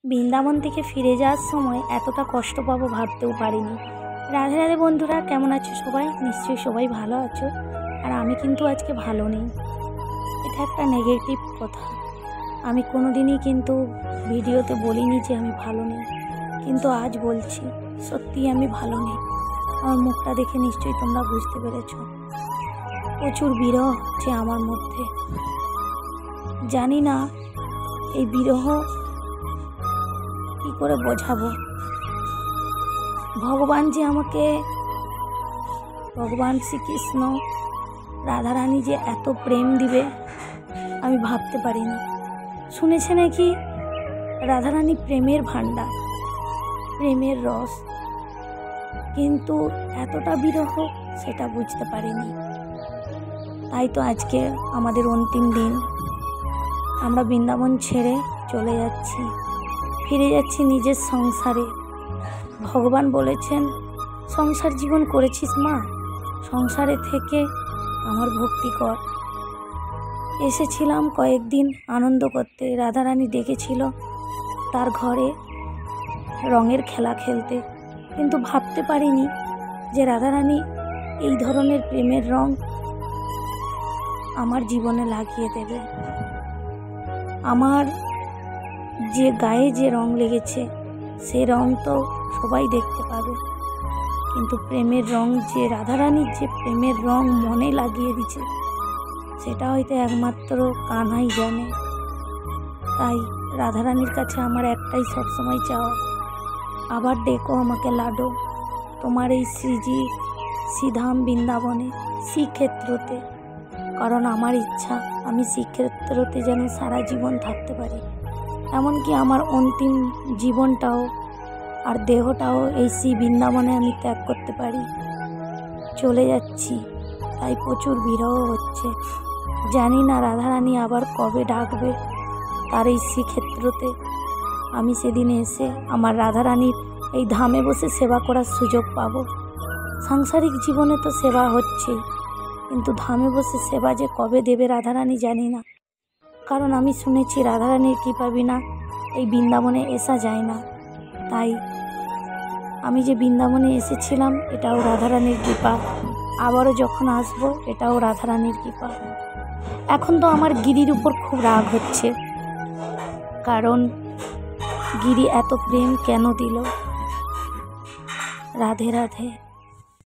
বৃন্দাবন থেকে ফিরে যাওয়ার সময় এতটা কষ্ট পাবো ভাবতেও পারিনি। রাধে রাধে বন্ধুরা, কেমন আছো সবাই? নিশ্চয়ই সবাই ভালো আছো। আর আমি কিন্তু আজকে ভালো নেই। এটা একটা নেগেটিভ কথা। আমি কোনো দিনই কিন্তু ভিডিওতে বলিনি যে আমি ভালো নেই, কিন্তু আজ বলছি সত্যিই আমি ভালো নেই। আমার মুখটা দেখে নিশ্চয়ই তোমরা বুঝতে পেরেছো। প্রচুর বিরহ হচ্ছে আমার মধ্যে। জানি না এই বিরহ কি করে বোঝাবো। ভগবান যে আমাকে, ভগবান শ্রীকৃষ্ণ, রাধারানী যে এত প্রেম দিবে আমি ভাবতে পারিনি। শুনেছে নাকি রাধারানী প্রেমের ভাণ্ডার, প্রেমের রস, কিন্তু এতটা বিরহ সেটা বুঝতে পারিনি। তাই তো আজকে আমাদের অন্তিম দিন। আমরা বৃন্দাবন ছেড়ে চলে যাচ্ছি, ফিরে যাচ্ছি নিজের সংসারে। ভগবান বলেছেন, সংসার জীবন করেছিস মা, সংসারে থেকে আমার ভক্তি কর। এসেছিলাম কয়েকদিন আনন্দ করতে। রাধারানী ডেকেছিল তার ঘরে রঙের খেলা খেলতে, কিন্তু ভাবতে পারিনি যে রাধারানী এই ধরনের প্রেমের রং আমার জীবনে লাগিয়ে দেবে। আমার যে গায়ে যে রং লেগেছে সে রং তো সবাই দেখতে পাবে, কিন্তু প্রেমের রং যে রাধারানীর যে প্রেমের রং মনে লাগিয়ে দিচ্ছে সেটা হয়তো একমাত্র কানহাই জানে। তাই রাধারানীর কাছে আমার একটাই সবসময় চাওয়া, আবার ডেকো আমাকে লাডো তোমার এই শ্রীধাম বৃন্দাবনে, শ্রীক্ষেত্রতে। কারণ আমার ইচ্ছা আমি শ্রীক্ষেত্রতে যেন সারা জীবন থাকতে পারি, এমনকি আমার অন্তিম জীবনটাও আর দেহটাও এই শ্রী বৃন্দাবনে আমি ত্যাগ করতে পারি। চলে যাচ্ছি, তাই প্রচুর বিরহ হচ্ছে। জানি না রাধারানী আবার কবে ডাকবে তার এই শ্রীক্ষেত্রতে। আমি সেদিন এসে আমার রাধারানীর এই ধামে বসে সেবা করার সুযোগ পাবো। সাংসারিক জীবনে তো সেবা হচ্ছেই, কিন্তু ধামে বসে সেবা যে কবে দেবে রাধারানী জানি না। কারণ আমি শুনেছি রাধারানীর কৃপা বিনা এই বৃন্দাবনে আসা যায় না। তাই আমি যে বৃন্দাবনে এসেছিলাম এটাও রাধারানীর কৃপা, আবারও যখন আসবো এটাও রাধারানীর কৃপা। এখন তো আমার গিরির উপর খুব রাগ হচ্ছে, কারণ গিরি এত প্রেম কেন দিল। রাধে রাধে।